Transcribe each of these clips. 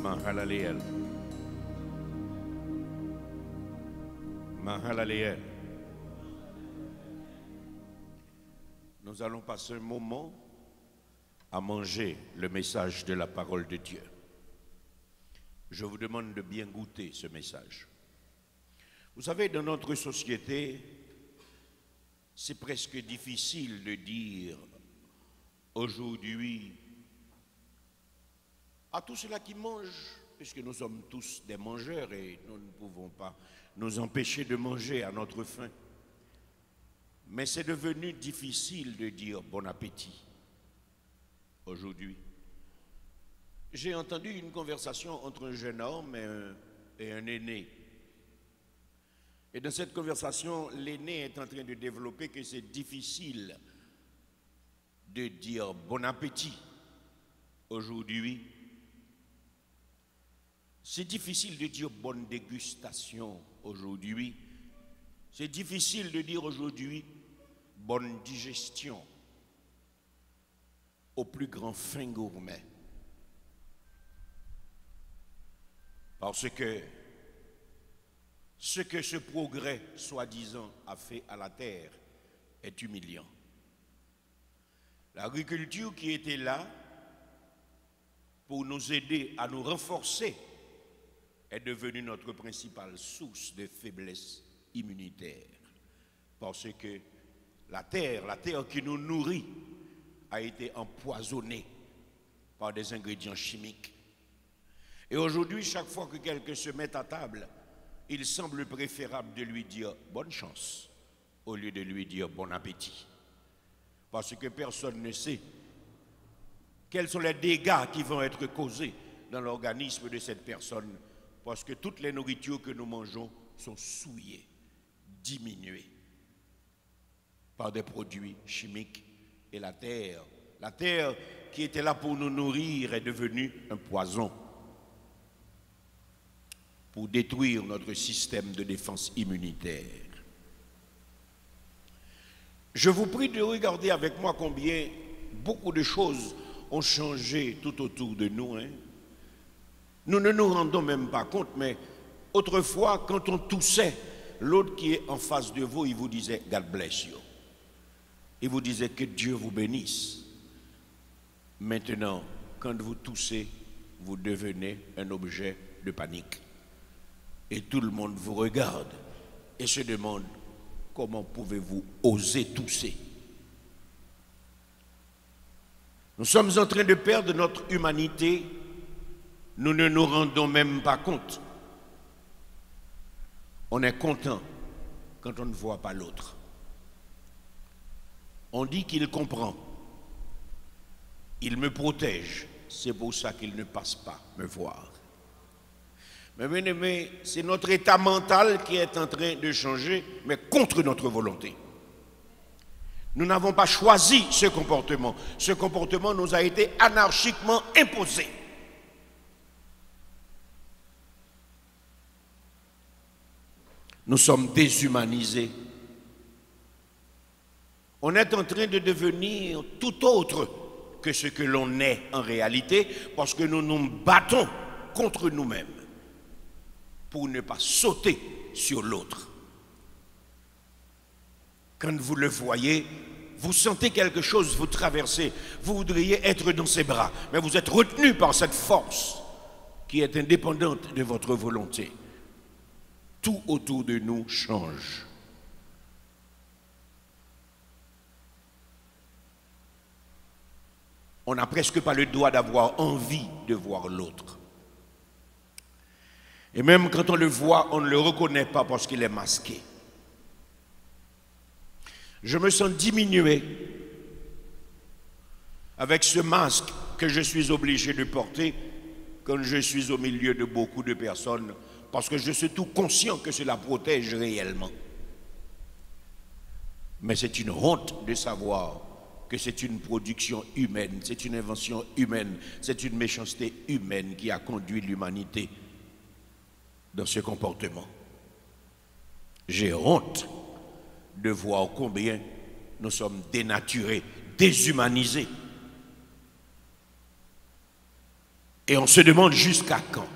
Mahalaleel. Mahalaleel. Nous allons passer un moment à manger le message de la parole de Dieu. Je vous demande de bien goûter ce message. Vous savez, dans notre société, c'est presque difficile de dire aujourd'hui à tous ceux-là qui mangent, puisque nous sommes tous des mangeurs et nous ne pouvons pas nous empêcher de manger à notre faim. Mais c'est devenu difficile de dire bon appétit aujourd'hui. J'ai entendu une conversation entre un jeune homme et un aîné. Et dans cette conversation, l'aîné est en train de développer que c'est difficile de dire bon appétit aujourd'hui. C'est difficile de dire bonne dégustation aujourd'hui. C'est difficile de dire aujourd'hui bonne digestion au plus grand fin gourmet. Parce que ce que ce progrès, soi-disant, a fait à la terre est humiliant. L'agriculture qui était là pour nous aider à nous renforcer est devenue notre principale source de faiblesse immunitaire. Parce que la terre qui nous nourrit a été empoisonnée par des ingrédients chimiques. Et aujourd'hui, chaque fois que quelqu'un se met à table, il semble préférable de lui dire bonne chance au lieu de lui dire bon appétit. Parce que personne ne sait quels sont les dégâts qui vont être causés dans l'organisme de cette personne. Parce que toutes les nourritures que nous mangeons sont souillées, diminuées par des produits chimiques. Et la terre qui était là pour nous nourrir est devenue un poison pour détruire notre système de défense immunitaire. Je vous prie de regarder avec moi combien beaucoup de choses ont changé tout autour de nous. Nous ne nous rendons même pas compte, mais autrefois, quand on toussait, l'autre qui est en face de vous, il vous disait « God bless you ». Il vous disait que Dieu vous bénisse. Maintenant, quand vous toussez, vous devenez un objet de panique. Et tout le monde vous regarde et se demande comment pouvez-vous oser tousser. Nous sommes en train de perdre notre humanité. Nous ne nous rendons même pas compte. On est content quand on ne voit pas l'autre. On dit qu'il comprend. Il me protège. C'est pour ça qu'il ne passe pas me voir. Mais bien aimé, c'est notre état mental qui est en train de changer, mais contre notre volonté. Nous n'avons pas choisi ce comportement. Ce comportement nous a été anarchiquement imposé. Nous sommes déshumanisés. On est en train de devenir tout autre que ce que l'on est en réalité parce que nous nous battons contre nous-mêmes pour ne pas sauter sur l'autre. Quand vous le voyez, vous sentez quelque chose vous traverser, vous voudriez être dans ses bras, mais vous êtes retenu par cette force qui est indépendante de votre volonté. Tout autour de nous change. On n'a presque pas le droit d'avoir envie de voir l'autre. Et même quand on le voit, on ne le reconnaît pas parce qu'il est masqué. Je me sens diminué avec ce masque que je suis obligé de porter quand je suis au milieu de beaucoup de personnes parce que je suis tout conscient que cela protège réellement. Mais c'est une honte de savoir que c'est une production humaine, c'est une invention humaine, c'est une méchanceté humaine qui a conduit l'humanité dans ce comportement. J'ai honte de voir combien nous sommes dénaturés, déshumanisés. Et on se demande jusqu'à quand.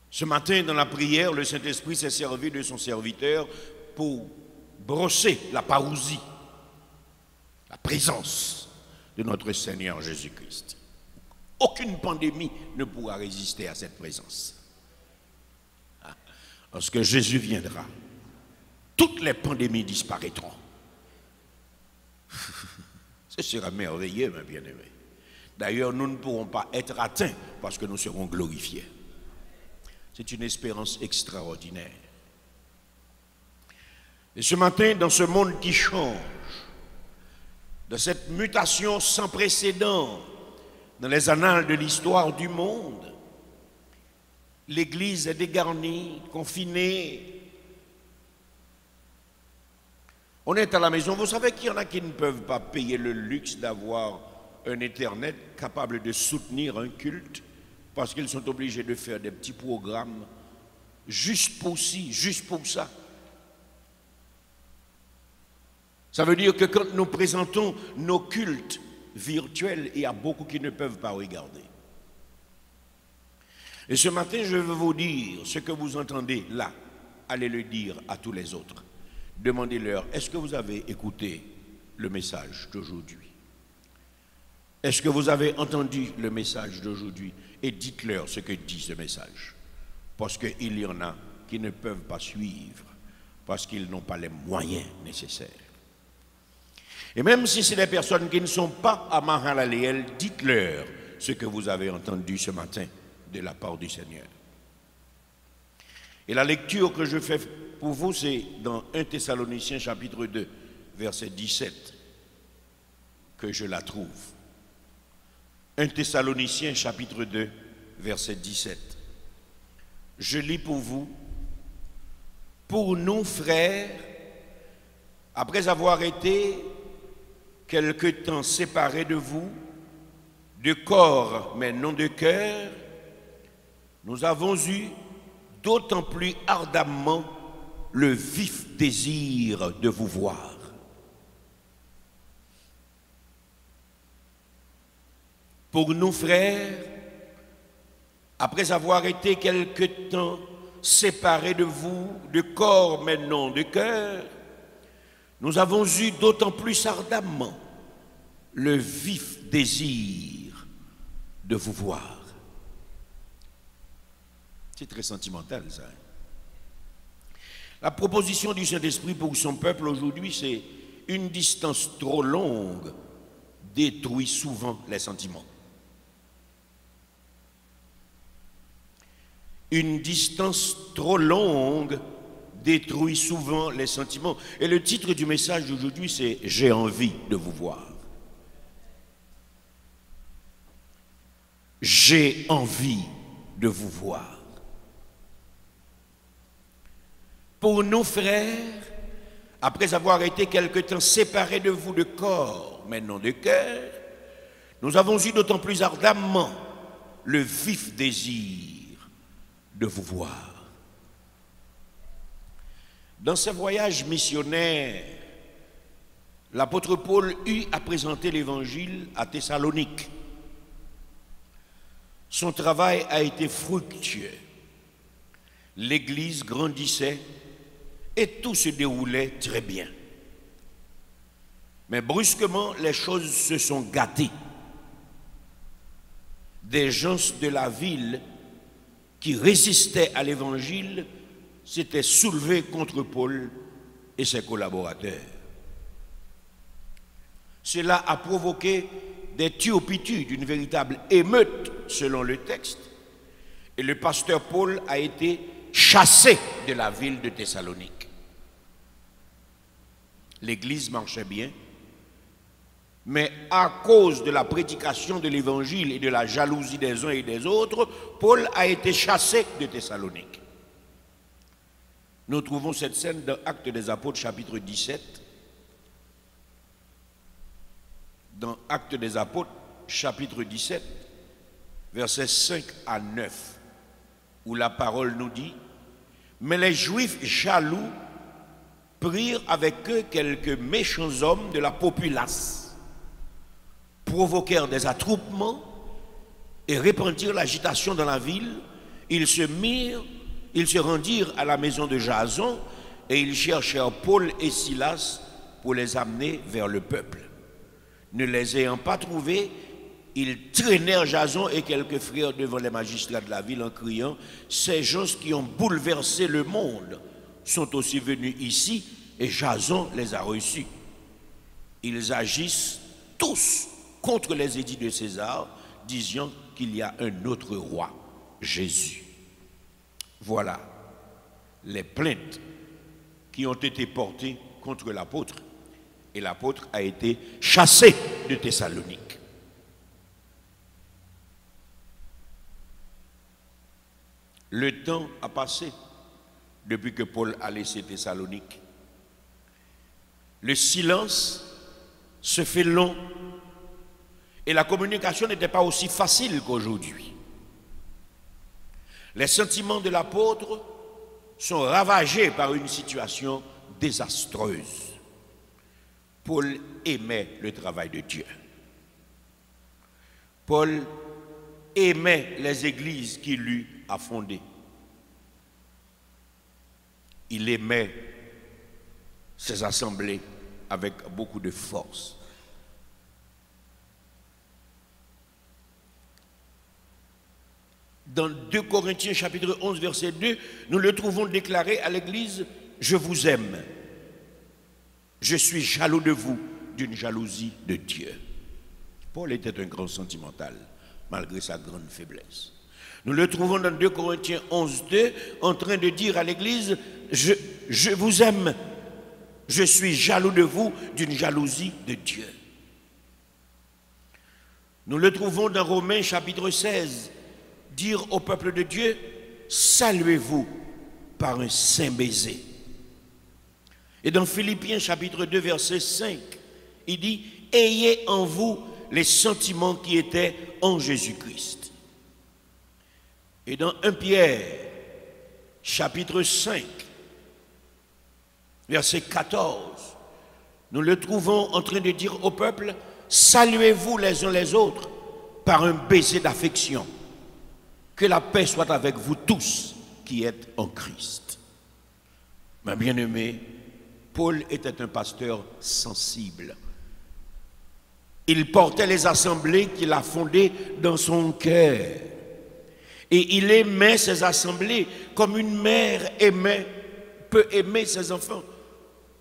Ce matin, dans la prière, le Saint-Esprit s'est servi de son serviteur pour brosser la parousie, la présence de notre Seigneur Jésus-Christ. Aucune pandémie ne pourra résister à cette présence. Lorsque Jésus viendra, toutes les pandémies disparaîtront. Ce sera merveilleux, mes bien-aimés. D'ailleurs, nous ne pourrons pas être atteints parce que nous serons glorifiés. C'est une espérance extraordinaire. Et ce matin, dans ce monde qui change, dans cette mutation sans précédent dans les annales de l'histoire du monde, l'Église est dégarnie, confinée. On est à la maison. Vous savez qu'il y en a qui ne peuvent pas payer le luxe d'avoir un Internet capable de soutenir un culte parce qu'ils sont obligés de faire des petits programmes juste pour ci, juste pour ça. Ça veut dire que quand nous présentons nos cultes virtuels, il y a beaucoup qui ne peuvent pas regarder. Et ce matin, je veux vous dire ce que vous entendez là. Allez le dire à tous les autres. Demandez-leur, est-ce que vous avez écouté le message d'aujourd'hui? Est-ce que vous avez entendu le message d'aujourd'hui? Et dites-leur ce que dit ce message. Parce qu'il y en a qui ne peuvent pas suivre, parce qu'ils n'ont pas les moyens nécessaires. Et même si c'est des personnes qui ne sont pas à Mahalaleel, dites-leur ce que vous avez entendu ce matin de la part du Seigneur. Et la lecture que je fais pour vous, c'est dans 1 Thessaloniciens chapitre 2, verset 17, que je la trouve. 1 Thessaloniciens chapitre 2, verset 17. Je lis pour vous. Pour nous, frères, après avoir été quelque temps séparés de vous, de corps mais non de cœur, nous avons eu d'autant plus ardemment le vif désir de vous voir. Pour nous, frères, après avoir été quelque temps séparés de vous, de corps mais non de cœur, nous avons eu d'autant plus ardemment le vif désir de vous voir. C'est très sentimental, ça. La proposition du Saint-Esprit pour son peuple aujourd'hui, c'est une distance trop longue détruit souvent les sentiments. Une distance trop longue détruit souvent les sentiments. Et le titre du message d'aujourd'hui, c'est « J'ai envie de vous voir ». J'ai envie de vous voir. Pour nous, frères, après avoir été quelque temps séparés de vous de corps, mais non de cœur, nous avons eu d'autant plus ardemment le vif désir de vous voir. Dans ses voyages missionnaires, l'apôtre Paul eut à présenter l'évangile à Thessalonique. Son travail a été fructueux. L'église grandissait et tout se déroulait très bien. Mais brusquement, les choses se sont gâtées. Des gens de la ville qui résistaient à l'évangile s'étaient soulevés contre Paul et ses collaborateurs. Cela a provoqué des turpitudes, une véritable émeute selon le texte. Et le pasteur Paul a été chassé de la ville de Thessalonique. L'église marchait bien, mais à cause de la prédication de l'évangile et de la jalousie des uns et des autres, Paul a été chassé de Thessalonique. Nous trouvons cette scène dans Actes des Apôtres chapitre 17. Dans Actes des Apôtres chapitre 17, versets 5 à 9, où la parole nous dit « Mais les Juifs jaloux prirent avec eux quelques méchants hommes de la populace provoquèrent des attroupements et répandirent l'agitation dans la ville. Ils se rendirent à la maison de Jason et ils cherchèrent Paul et Silas pour les amener vers le peuple. Ne les ayant pas trouvés, ils traînèrent Jason et quelques frères devant les magistrats de la ville en criant « Ces gens qui ont bouleversé le monde sont aussi venus ici et Jason les a reçus. Ils agissent tous contre les édits de César, disant qu'il y a un autre roi, Jésus. » Voilà les plaintes qui ont été portées contre l'apôtre. Et l'apôtre a été chassé de Thessalonique. Le temps a passé depuis que Paul a laissé Thessalonique. Le silence se fait long et la communication n'était pas aussi facile qu'aujourd'hui. Les sentiments de l'apôtre sont ravagés par une situation désastreuse. Paul aimait le travail de Dieu. Paul aimait les églises qu'il eut à fonder. Il aimait ses assemblées avec beaucoup de force. Dans 2 Corinthiens chapitre 11 verset 2, nous le trouvons déclaré à l'église « Je vous aime. Je suis jaloux de vous d'une jalousie de Dieu. » Paul était un grand sentimental, malgré sa grande faiblesse. Nous le trouvons dans 2 Corinthiens 11, 2, en train de dire à l'église, je vous aime, je suis jaloux de vous d'une jalousie de Dieu. Nous le trouvons dans Romains chapitre 16, dire au peuple de Dieu, saluez-vous par un saint baiser. Et dans Philippiens chapitre 2 verset 5, il dit, ayez en vous les sentiments qui étaient en Jésus-Christ. Et dans 1 Pierre chapitre 5 verset 14, nous le trouvons en train de dire au peuple, saluez-vous les uns les autres par un baiser d'affection. Que la paix soit avec vous tous qui êtes en Christ. Ma bien-aimée, Paul était un pasteur sensible. Il portait les assemblées qu'il a fondées dans son cœur. Et il aimait ces assemblées comme une mère peut aimer ses enfants.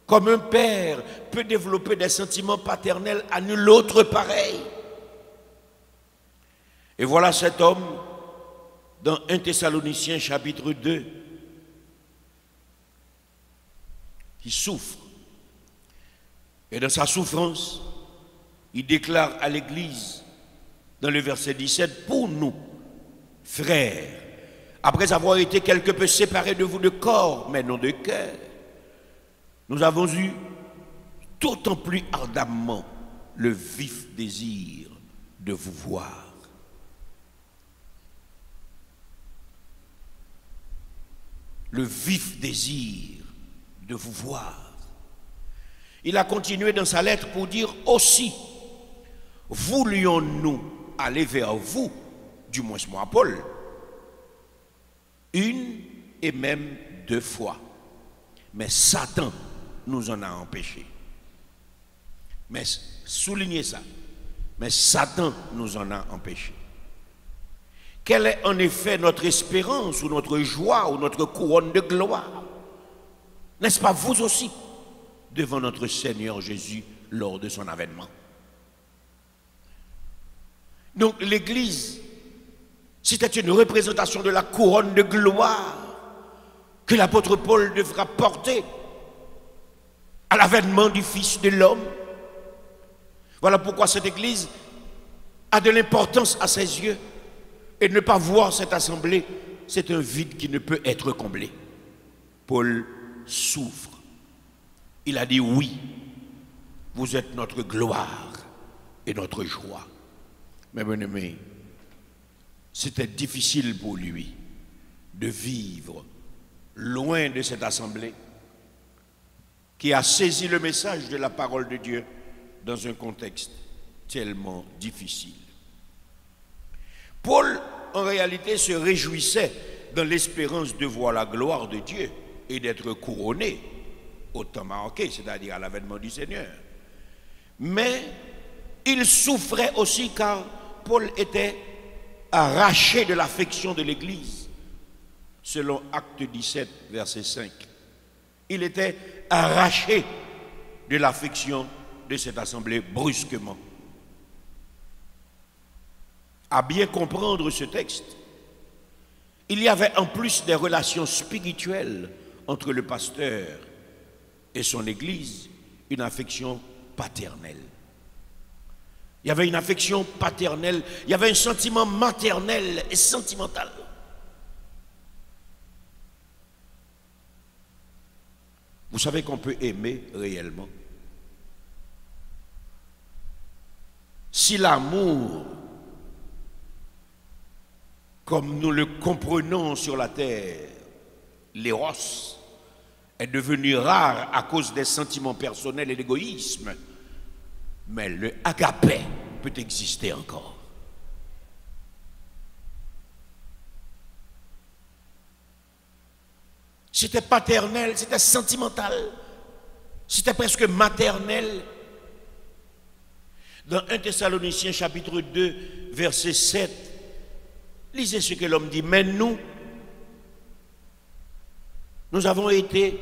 Comme un père peut développer des sentiments paternels à nul autre pareil. Et voilà cet homme dans 1 Thessaloniciens chapitre 2 qui souffre. Et dans sa souffrance, il déclare à l'Église, dans le verset 17, pour nous, frères, après avoir été quelque peu séparés de vous de corps, mais non de cœur, nous avons eu d'autant plus ardemment le vif désir de vous voir. Le vif désir de vous voir. Il a continué dans sa lettre pour dire aussi, voulions-nous aller vers vous, du moins moi Paul, une et même 2 fois. Mais Satan nous en a empêchés. Mais soulignez ça. Mais Satan nous en a empêchés. Quelle est en effet notre espérance ou notre joie ou notre couronne de gloire? N'est-ce pas vous aussi devant notre Seigneur Jésus lors de son avènement? Donc l'Église, c'était une représentation de la couronne de gloire que l'apôtre Paul devra porter à l'avènement du Fils de l'homme. Voilà pourquoi cette Église a de l'importance à ses yeux. Et ne pas voir cette assemblée, c'est un vide qui ne peut être comblé. Paul souffre. Il a dit oui, vous êtes notre gloire et notre joie. Mais bien aimé, c'était difficile pour lui de vivre loin de cette assemblée qui a saisi le message de la parole de Dieu dans un contexte tellement difficile. Paul, en réalité, se réjouissait dans l'espérance de voir la gloire de Dieu et d'être couronné au temps marqué, c'est-à-dire à l'avènement du Seigneur. Mais il souffrait aussi car Paul était arraché de l'affection de l'Église, selon Acte 17, verset 5. Il était arraché de l'affection de cette assemblée brusquement. À bien comprendre ce texte, il y avait en plus des relations spirituelles entre le pasteur et son Église, une affection paternelle. Il y avait une affection paternelle, il y avait un sentiment maternel et sentimental. Vous savez qu'on peut aimer réellement si l'amour, comme nous le comprenons sur la terre, l'éros, est devenu rare à cause des sentiments personnels et l'égoïsme, mais le agapé peut exister encore. C'était paternel, c'était sentimental, c'était presque maternel. Dans 1 Thessaloniciens chapitre 2, verset 7, lisez ce que l'homme dit. Mais nous avons été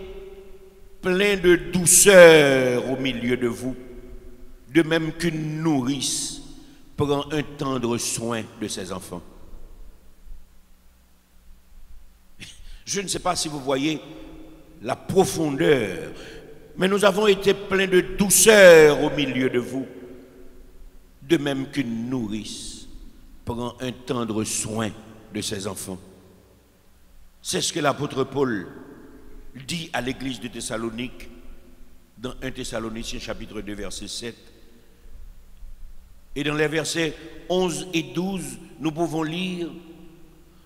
pleins de douceur au milieu de vous, de même qu'une nourrice prend un tendre soin de ses enfants. Je ne sais pas si vous voyez la profondeur, mais nous avons été pleins de douceur au milieu de vous, de même qu'une nourrice prend un tendre soin de ses enfants. C'est ce que l'apôtre Paul dit à l'église de Thessalonique dans 1 Thessaloniciens chapitre 2 verset 7. Et dans les versets 11 et 12, nous pouvons lire: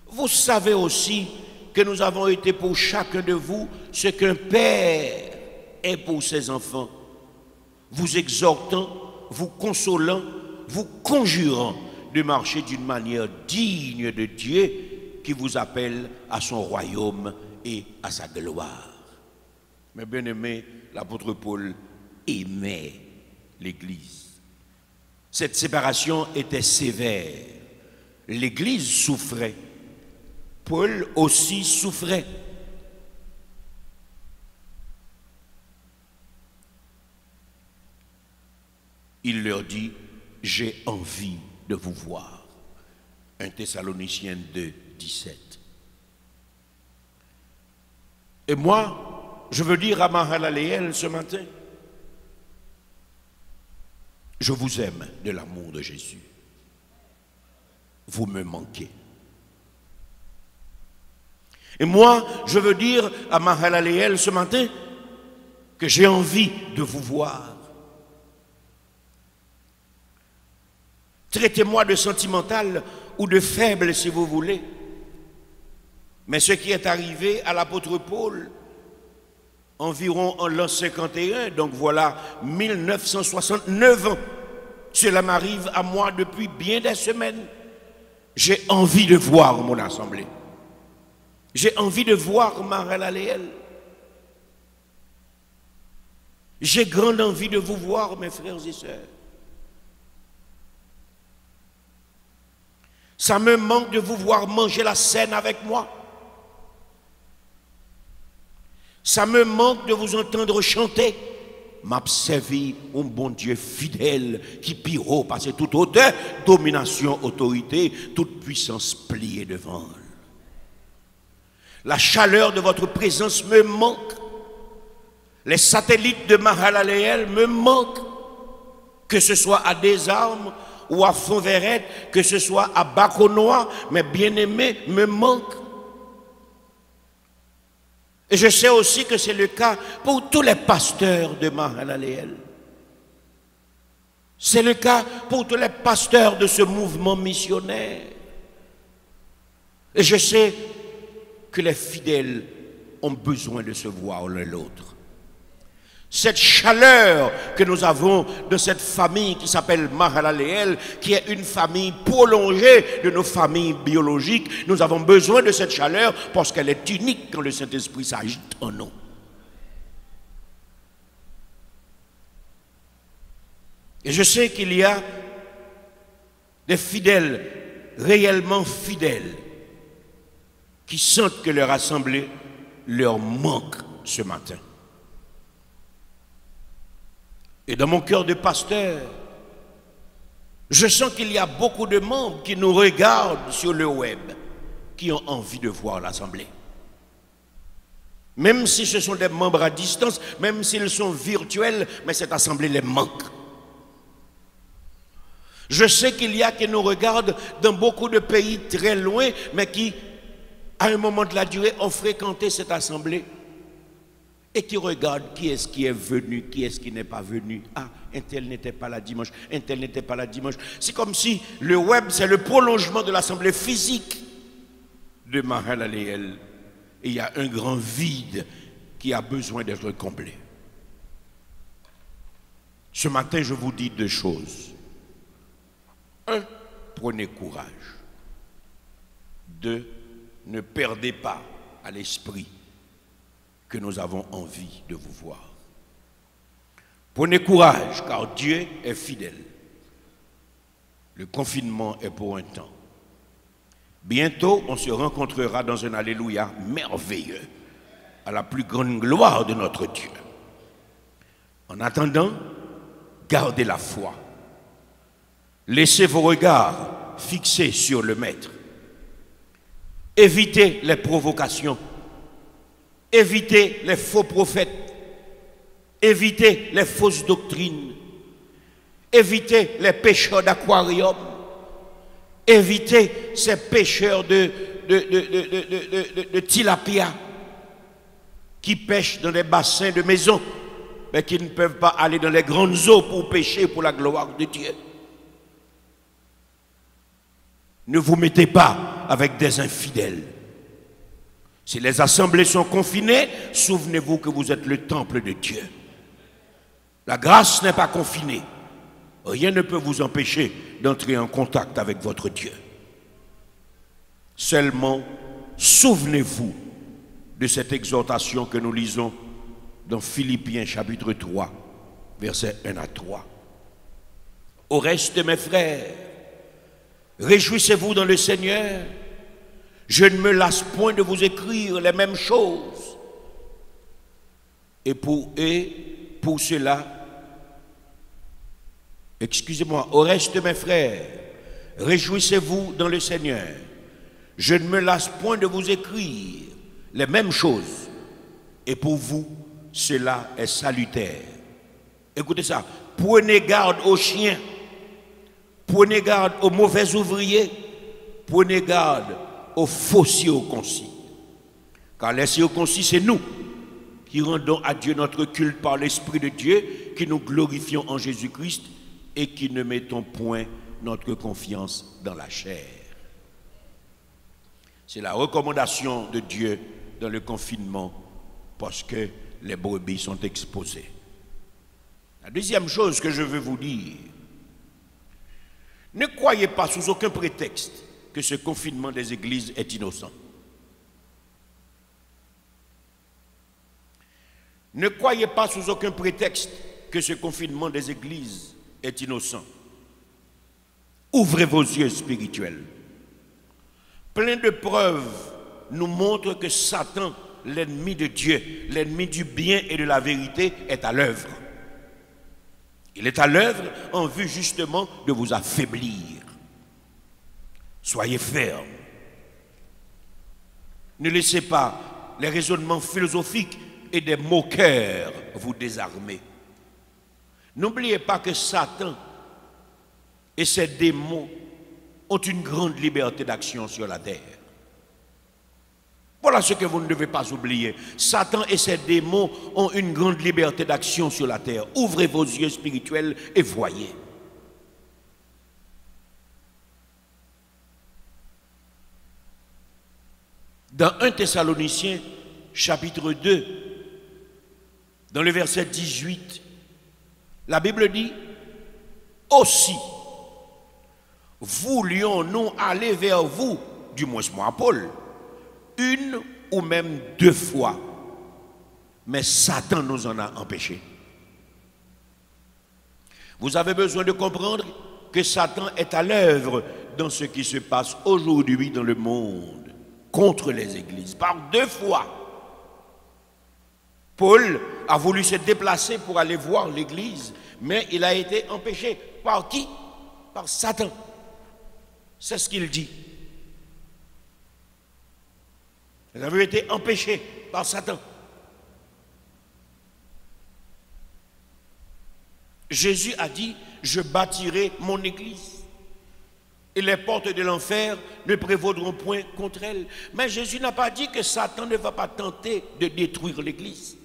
vous savez aussi que nous avons été pour chacun de vous ce qu'un père est pour ses enfants, vous exhortant, vous consolant, vous conjurant de marcher d'une manière digne de Dieu qui vous appelle à son royaume et à sa gloire. Mais bien aimé, l'apôtre Paul aimait l'Église. Cette séparation était sévère. L'Église souffrait. Paul aussi souffrait. Il leur dit: j'ai envie de vous voir. 1 Thessaloniciens 2, 17. Et moi, je veux dire à Mahalaleel ce matin, je vous aime de l'amour de Jésus. Vous me manquez. Et moi, je veux dire à Mahalaleel ce matin que j'ai envie de vous voir. Traitez-moi de sentimental ou de faible si vous voulez. Mais ce qui est arrivé à l'apôtre Paul, environ en l'an 51, donc voilà 1969 ans, cela m'arrive à moi depuis bien des semaines. J'ai envie de voir mon assemblée. J'ai envie de voir Mahalaleel. J'ai grande envie de vous voir, mes frères et sœurs. Ça me manque de vous voir manger la scène avec moi. Ça me manque de vous entendre chanter. M'a servi un bon Dieu fidèle qui piro parce que toute hauteur, domination, autorité, toute puissance pliée devant. La chaleur de votre présence me manque. Les satellites de Mahalaleel me manquent. Que ce soit à Desarmes ou à Fonverette, que ce soit à Baconois, mes bien-aimés me manquent. Et je sais aussi que c'est le cas pour tous les pasteurs de Mahalaleel. C'est le cas pour tous les pasteurs de ce mouvement missionnaire. Et je sais que les fidèles ont besoin de se voir l'un l'autre. cette chaleur que nous avons de cette famille qui s'appelle Mahalaleel, qui est une famille prolongée de nos familles biologiques. Nous avons besoin de cette chaleur parce qu'elle est unique quand le Saint-Esprit s'agite en nous. Et je sais qu'il y a des fidèles, réellement fidèles, qui sentent que leur assemblée leur manque ce matin. Et dans mon cœur de pasteur, je sens qu'il y a beaucoup de membres qui nous regardent sur le web, qui ont envie de voir l'assemblée. Même si ce sont des membres à distance, même s'ils sont virtuels, mais cette assemblée les manque. Je sais qu'il y a qui nous regardent dans beaucoup de pays très loin, mais qui, à un moment de la durée, ont fréquenté cette assemblée et qui regardent qui est-ce qui est venu, qui est-ce qui n'est pas venu. Ah, un tel n'était pas là dimanche, un tel n'était pas là dimanche. C'est comme si le web, c'est le prolongement de l'assemblée physique de Mahalaleel. Et il y a un grand vide qui a besoin d'être comblé. Ce matin, je vous dis deux choses. Un, prenez courage. Deux, ne perdez pas à l'esprit que nous avons envie de vous voir. Prenez courage, car Dieu est fidèle. Le confinement est pour un temps. Bientôt, on se rencontrera dans un Alléluia merveilleux, à la plus grande gloire de notre Dieu. En attendant, gardez la foi. Laissez vos regards fixés sur le Maître. Évitez les provocations. Évitez les faux prophètes. Évitez les fausses doctrines. Évitez les pêcheurs d'aquarium. Évitez ces pêcheurs de tilapia qui pêchent dans les bassins de maison, mais qui ne peuvent pas aller dans les grandes eaux pour pêcher pour la gloire de Dieu. Ne vous mettez pas avec des infidèles. Si les assemblées sont confinées, souvenez-vous que vous êtes le temple de Dieu. La grâce n'est pas confinée. Rien ne peut vous empêcher d'entrer en contact avec votre Dieu. Seulement, souvenez-vous de cette exhortation que nous lisons dans Philippiens chapitre 3, versets 1 à 3. Au reste, mes frères, réjouissez-vous dans le Seigneur. Je ne me lasse point de vous écrire les mêmes choses. Et pour cela, excusez-moi, au reste, mes frères, réjouissez-vous dans le Seigneur. Je ne me lasse point de vous écrire les mêmes choses. Et pour vous, cela est salutaire. Écoutez ça. Prenez garde aux chiens. Prenez garde aux mauvais ouvriers. Prenez garde aux faux circoncis. Car les circoncis, c'est nous qui rendons à Dieu notre culte par l'Esprit de Dieu, qui nous glorifions en Jésus-Christ et qui ne mettons point notre confiance dans la chair. C'est la recommandation de Dieu dans le confinement parce que les brebis sont exposées. La deuxième chose que je veux vous dire, ne croyez pas sous aucun prétexte que ce confinement des églises est innocent. Ne croyez pas sous aucun prétexte que ce confinement des églises est innocent. Ouvrez vos yeux spirituels. Plein de preuves nous montrent que Satan, l'ennemi de Dieu, l'ennemi du bien et de la vérité, est à l'œuvre. Il est à l'œuvre en vue justement de vous affaiblir. Soyez fermes. Ne laissez pas les raisonnements philosophiques et des moqueurs vous désarmer. N'oubliez pas que Satan et ses démons ont une grande liberté d'action sur la terre. Voilà ce que vous ne devez pas oublier. Satan et ses démons ont une grande liberté d'action sur la terre. Ouvrez vos yeux spirituels et voyez. Dans 1 Thessaloniciens, chapitre 2, Dans le verset 18, la Bible dit, aussi, voulions-nous aller vers vous, du moins moi, Paul, une ou même 2 fois, mais Satan nous en a empêchés. Vous avez besoin de comprendre que Satan est à l'œuvre dans ce qui se passe aujourd'hui dans le monde, contre les églises. Par 2 fois, Paul a voulu se déplacer pour aller voir l'église, mais il a été empêché. Par qui? Par Satan. C'est ce qu'il dit. Ils avaient été empêchés par Satan. Jésus a dit, je bâtirai mon église et les portes de l'enfer ne prévaudront point contre elle. Mais Jésus n'a pas dit que Satan ne va pas tenter de détruire l'église.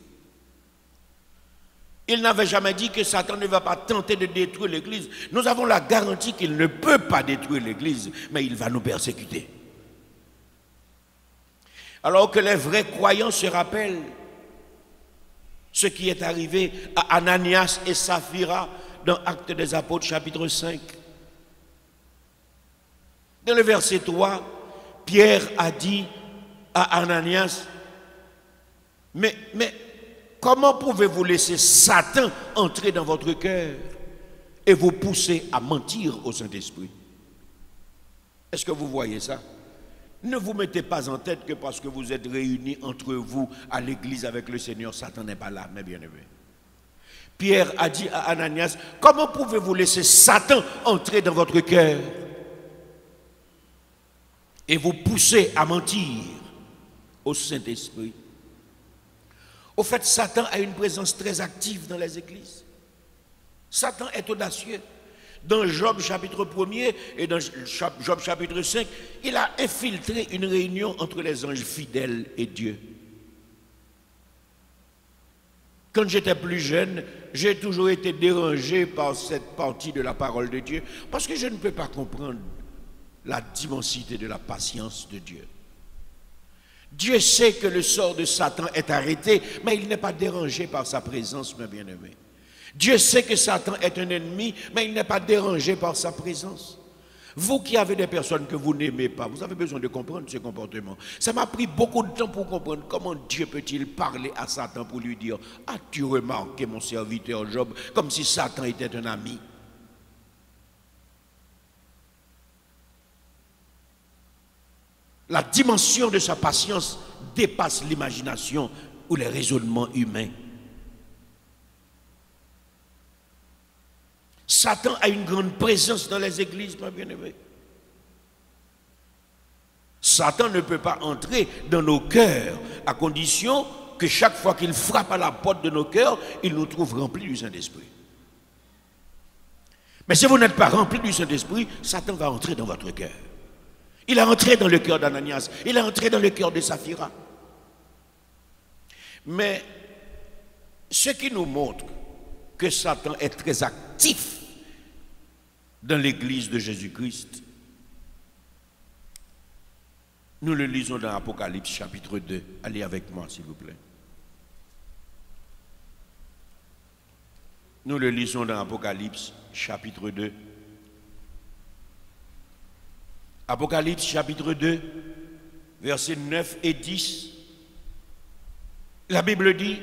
Il n'avait jamais dit que Satan ne va pas tenter de détruire l'église. Nous avons la garantie qu'il ne peut pas détruire l'église, mais il va nous persécuter. Alors que les vrais croyants se rappellent ce qui est arrivé à Ananias et Saphira dans Actes des Apôtres chapitre 5. Dans le verset 3, Pierre a dit à Ananias, mais comment pouvez-vous laisser Satan entrer dans votre cœur et vous pousser à mentir au Saint-Esprit? Est-ce que vous voyez ça? Ne vous mettez pas en tête que parce que vous êtes réunis entre vous à l'église avec le Seigneur, Satan n'est pas là, mes bien-aimés. Pierre a dit à Ananias, comment pouvez-vous laisser Satan entrer dans votre cœur et vous pousser à mentir au Saint-Esprit? Au fait, Satan a une présence très active dans les églises. Satan est audacieux. Dans Job chapitre 1er et dans Job chapitre 5, il a infiltré une réunion entre les anges fidèles et Dieu. Quand j'étais plus jeune, j'ai toujours été dérangé par cette partie de la parole de Dieu parce que je ne peux pas comprendre la d'immensité de la patience de Dieu. Dieu sait que le sort de Satan est arrêté, mais il n'est pas dérangé par sa présence, mes bien-aimés. Dieu sait que Satan est un ennemi, mais il n'est pas dérangé par sa présence. Vous qui avez des personnes que vous n'aimez pas, vous avez besoin de comprendre ce comportement. Ça m'a pris beaucoup de temps pour comprendre comment Dieu peut-il parler à Satan pour lui dire « As-tu remarqué mon serviteur Job ?» comme si Satan était un ami. La dimension de sa patience dépasse l'imagination ou les raisonnements humains. Satan a une grande présence dans les églises, mes bien-aimés. Satan ne peut pas entrer dans nos cœurs à condition que chaque fois qu'il frappe à la porte de nos cœurs, il nous trouve remplis du Saint-Esprit. Mais si vous n'êtes pas remplis du Saint-Esprit, Satan va entrer dans votre cœur. Il est entré dans le cœur d'Ananias, il est entré dans le cœur de Saphira. Mais ce qui nous montre que Satan est très actif dans l'église de Jésus-Christ, nous le lisons dans Apocalypse chapitre 2. Allez avec moi s'il vous plaît. Nous le lisons dans Apocalypse chapitre 2. Apocalypse chapitre 2, versets 9 et 10. La Bible dit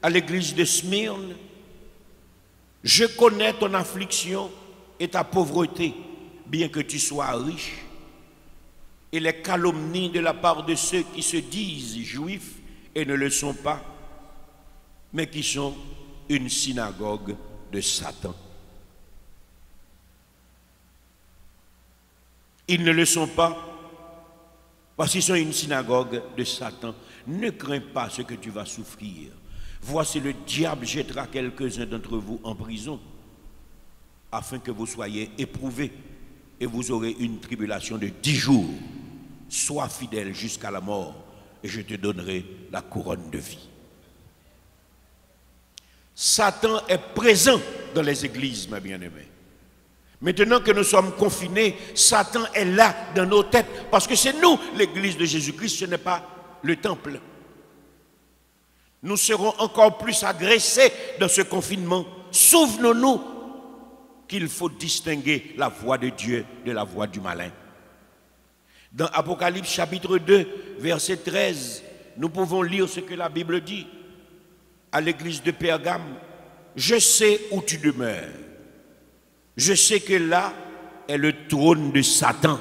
à l'église de Smyrne, « Je connais ton affliction et ta pauvreté, bien que tu sois riche, et les calomnies de la part de ceux qui se disent juifs et ne le sont pas, mais qui sont une synagogue de Satan. Ils ne le sont pas parce qu'ils sont une synagogue de Satan. Ne crains pas ce que tu vas souffrir. Voici le diable jettera quelques-uns d'entre vous en prison afin que vous soyez éprouvés et vous aurez une tribulation de 10 jours. Sois fidèle jusqu'à la mort et je te donnerai la couronne de vie. Satan est présent dans les églises, mes bien-aimés. Maintenant que nous sommes confinés, Satan est là dans nos têtes parce que c'est nous, l'église de Jésus-Christ, ce n'est pas le temple. nous serons encore plus agressés dans ce confinement. Souvenons-nous qu'il faut distinguer la voix de Dieu de la voix du malin. Dans Apocalypse chapitre 2, verset 13, nous pouvons lire ce que la Bible dit à l'église de Pergame. Je sais où tu demeures. Je sais que là est le trône de Satan.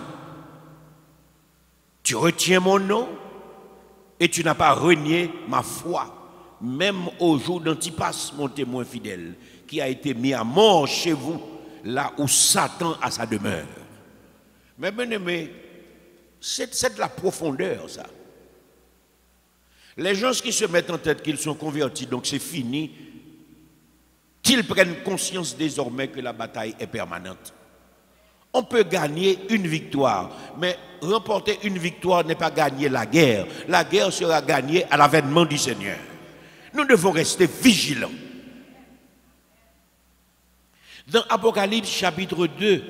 Tu retiens mon nom et tu n'as pas renié ma foi, même au jour d'Antipas, mon témoin fidèle, qui a été mis à mort chez vous, là où Satan a sa demeure. Mais bien aimé, c'est de la profondeur, ça. Les gens qui se mettent en tête qu'ils sont convertis, donc c'est fini, qu'ils prennent conscience désormais que la bataille est permanente. On peut gagner une victoire, mais remporter une victoire n'est pas gagner la guerre. La guerre sera gagnée à l'avènement du Seigneur. Nous devons rester vigilants. Dans Apocalypse chapitre 2,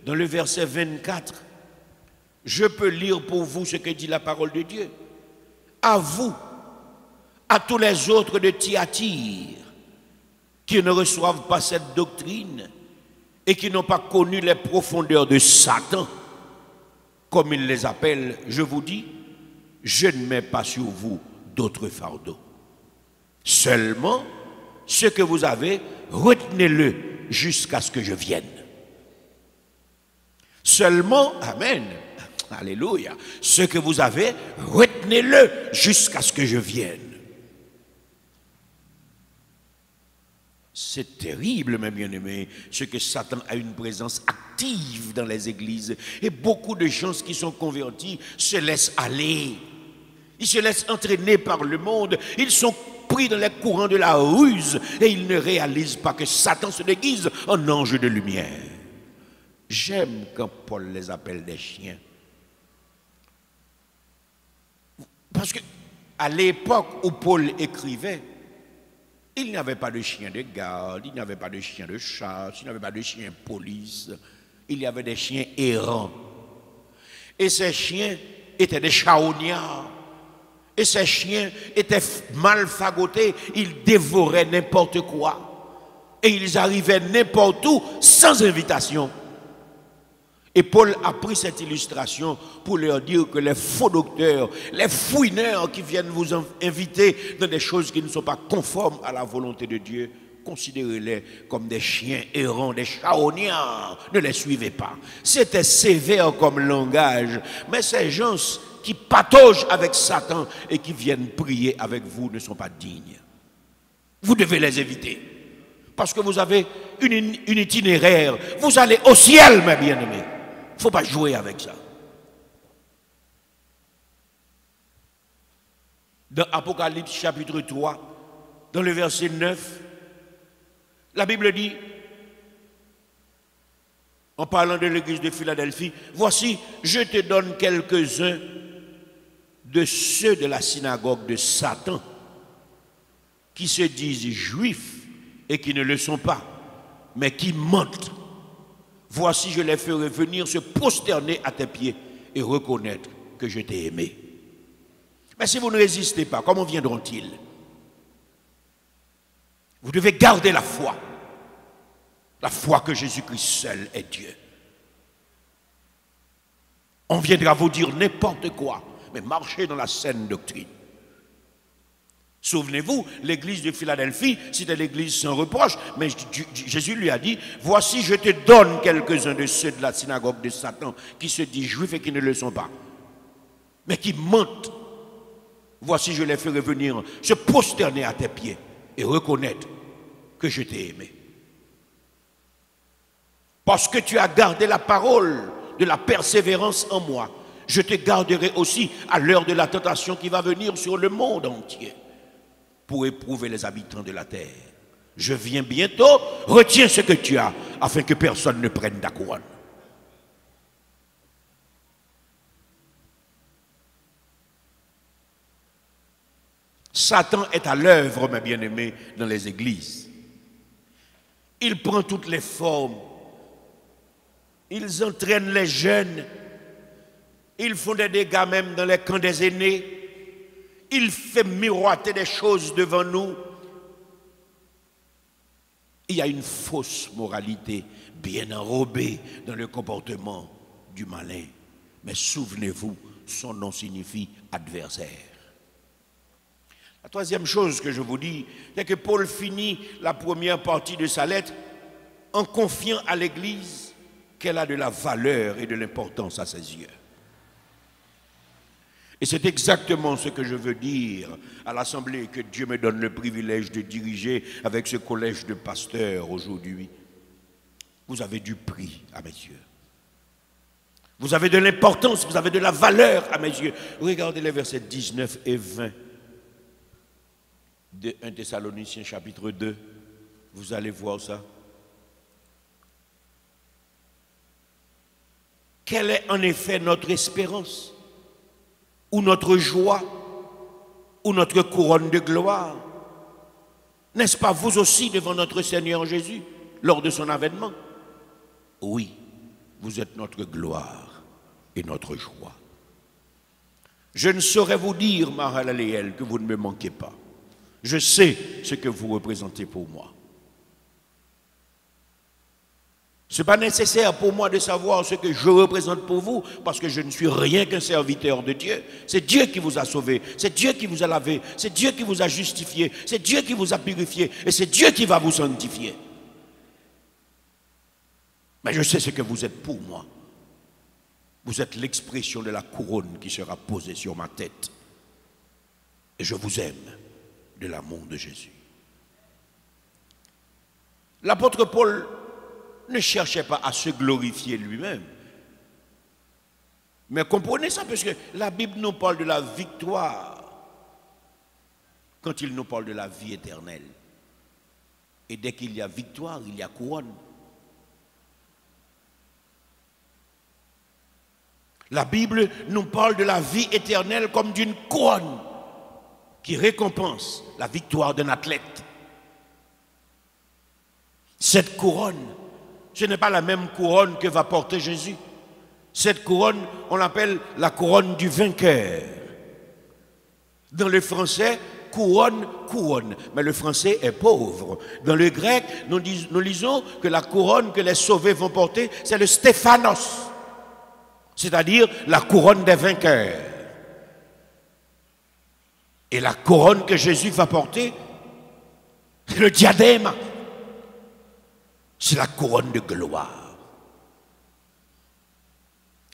dans le verset 24, je peux lire pour vous ce que dit la parole de Dieu. À vous, à tous les autres de Thyatire, qui ne reçoivent pas cette doctrine et qui n'ont pas connu les profondeurs de Satan, comme il les appelle, je vous dis, je ne mets pas sur vous d'autres fardeaux. Seulement, ce que vous avez, retenez-le jusqu'à ce que je vienne. Seulement, amen, alléluia, ce que vous avez, retenez-le jusqu'à ce que je vienne. C'est terrible, mes bien-aimés, ce que Satan a une présence active dans les églises. Et beaucoup de gens qui sont convertis se laissent aller. Ils se laissent entraîner par le monde. Ils sont pris dans les courants de la ruse et ils ne réalisent pas que Satan se déguise en ange de lumière. J'aime quand Paul les appelle des chiens. Parce que à l'époque où Paul écrivait, il n'y avait pas de chien de garde, il n'y avait pas de chien de chasse, il n'y avait pas de chien police. Il y avait des chiens errants. Et ces chiens étaient des charognards. Et ces chiens étaient mal fagotés, ils dévoraient n'importe quoi. Et ils arrivaient n'importe où sans invitation. Et Paul a pris cette illustration pour leur dire que les faux docteurs, les fouineurs qui viennent vous inviter dans des choses qui ne sont pas conformes à la volonté de Dieu, considérez-les comme des chiens errants, des charognards. Ne les suivez pas. C'était sévère comme langage, mais ces gens qui pataugent avec Satan et qui viennent prier avec vous ne sont pas dignes. Vous devez les éviter. Parce que vous avez une itinéraire. Vous allez au ciel, mes bien-aimés. Il ne faut pas jouer avec ça. Dans Apocalypse chapitre 3, dans le verset 9, la Bible dit, en parlant de l'église de Philadelphie, voici, je te donne quelques-uns de ceux de la synagogue de Satan qui se disent juifs et qui ne le sont pas, mais qui mentent. Voici, je les ferai venir se prosterner à tes pieds et reconnaître que je t'ai aimé. Mais si vous ne résistez pas, comment viendront-ils? Vous devez garder la foi que Jésus-Christ seul est Dieu. On viendra vous dire n'importe quoi, mais marchez dans la saine doctrine. Souvenez-vous, l'église de Philadelphie, c'était l'église sans reproche, mais Jésus lui a dit, voici, je te donne quelques-uns de ceux de la synagogue de Satan qui se disent juifs et qui ne le sont pas, mais qui mentent. Voici, je les ferai venir se prosterner à tes pieds et reconnaître que je t'ai aimé. Parce que tu as gardé la parole de la persévérance en moi, je te garderai aussi à l'heure de la tentation qui va venir sur le monde entier pour éprouver les habitants de la terre. Je viens bientôt, retiens ce que tu as afin que personne ne prenne ta couronne. Satan est à l'œuvre, mes bien-aimés, dans les églises. Il prend toutes les formes. Ils entraînent les jeunes. Ils font des dégâts même dans les camps des aînés. Il fait miroiter des choses devant nous. Il y a une fausse moralité bien enrobée dans le comportement du malin. Mais souvenez-vous, son nom signifie adversaire. La troisième chose que je vous dis, c'est que Paul finit la première partie de sa lettre en confiant à l'Église qu'elle a de la valeur et de l'importance à ses yeux. Et c'est exactement ce que je veux dire à l'Assemblée que Dieu me donne le privilège de diriger avec ce collège de pasteurs aujourd'hui. Vous avez du prix à mes yeux. Vous avez de l'importance, vous avez de la valeur à mes yeux. Regardez les versets 19 et 20 de 1 Thessaloniciens chapitre 2. Vous allez voir ça. Quelle est en effet notre espérance, ou notre joie, ou notre couronne de gloire? N'est-ce pas vous aussi devant notre Seigneur Jésus, lors de son avènement? Oui, vous êtes notre gloire et notre joie. Je ne saurais vous dire, Mahalaleel, que vous ne me manquez pas. Je sais ce que vous représentez pour moi. Ce n'est pas nécessaire pour moi de savoir ce que je représente pour vous, parce que je ne suis rien qu'un serviteur de Dieu. C'est Dieu qui vous a sauvé, c'est Dieu qui vous a lavé, c'est Dieu qui vous a justifié, c'est Dieu qui vous a purifié, et c'est Dieu qui va vous sanctifier. Mais je sais ce que vous êtes pour moi. Vous êtes l'expression de la couronne qui sera posée sur ma tête. Et je vous aime de l'amour de Jésus. L'apôtre Paul ne cherchait pas à se glorifier lui-même. Mais comprenez ça, parce que la Bible nous parle de la victoire quand il nous parle de la vie éternelle. Et dès qu'il y a victoire, il y a couronne. La Bible nous parle de la vie éternelle comme d'une couronne qui récompense la victoire d'un athlète. Cette couronne, ce n'est pas la même couronne que va porter Jésus. Cette couronne, on l'appelle la couronne du vainqueur. Dans le français, couronne, couronne. Mais le français est pauvre. Dans le grec, nous lisons que la couronne que les sauvés vont porter, c'est le Stéphanos. C'est-à-dire la couronne des vainqueurs. Et la couronne que Jésus va porter, c'est le diadème. C'est la couronne de gloire.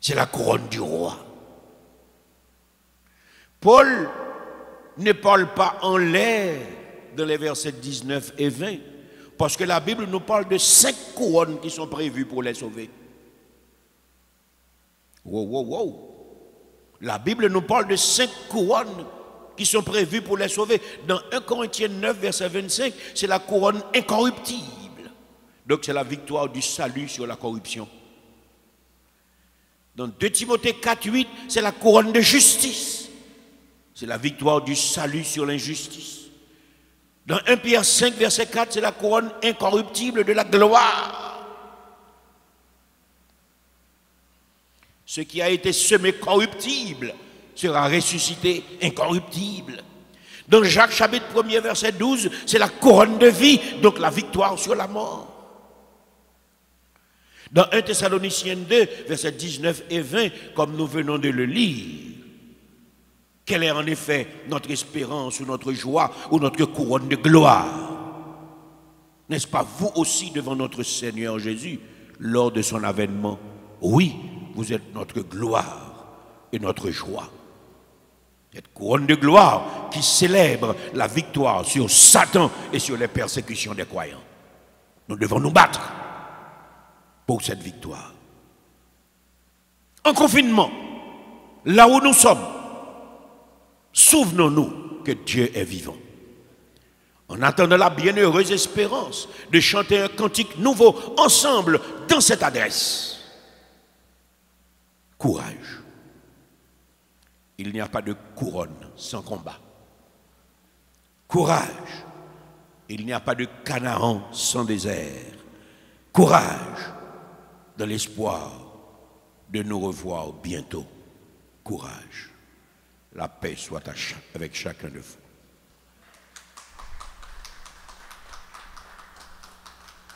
C'est la couronne du roi. Paul ne parle pas en l'air dans les versets 19 et 20, parce que la Bible nous parle de 5 couronnes qui sont prévues pour les sauver. Wow, wow, wow. La Bible nous parle de 5 couronnes qui sont prévues pour les sauver. Dans 1 Corinthiens 9, verset 25, c'est la couronne incorruptible. Donc c'est la victoire du salut sur la corruption. Dans 2 Timothée 4, 8, c'est la couronne de justice. C'est la victoire du salut sur l'injustice. Dans 1 Pierre 5, verset 4, c'est la couronne incorruptible de la gloire. Ce qui a été semé corruptible sera ressuscité incorruptible. Dans Jacques chapitre 1er, verset 12, c'est la couronne de vie, donc la victoire sur la mort. Dans 1 Thessaloniciens 2, versets 19 et 20, comme nous venons de le lire, quelle est en effet notre espérance ou notre joie ou notre couronne de gloire? N'est-ce pas vous aussi devant notre Seigneur Jésus lors de son avènement? Oui, vous êtes notre gloire et notre joie. Cette couronne de gloire qui célèbre la victoire sur Satan et sur les persécutions des croyants. Nous devons nous battre pour cette victoire. En confinement, là où nous sommes, souvenons-nous que Dieu est vivant. En attendant la bienheureuse espérance de chanter un cantique nouveau ensemble dans cette adresse. Courage. Il n'y a pas de couronne sans combat. Courage. Il n'y a pas de Canaan sans désert. Courage. Dans l'espoir de nous revoir bientôt. Courage. La paix soit avec chacun de vous.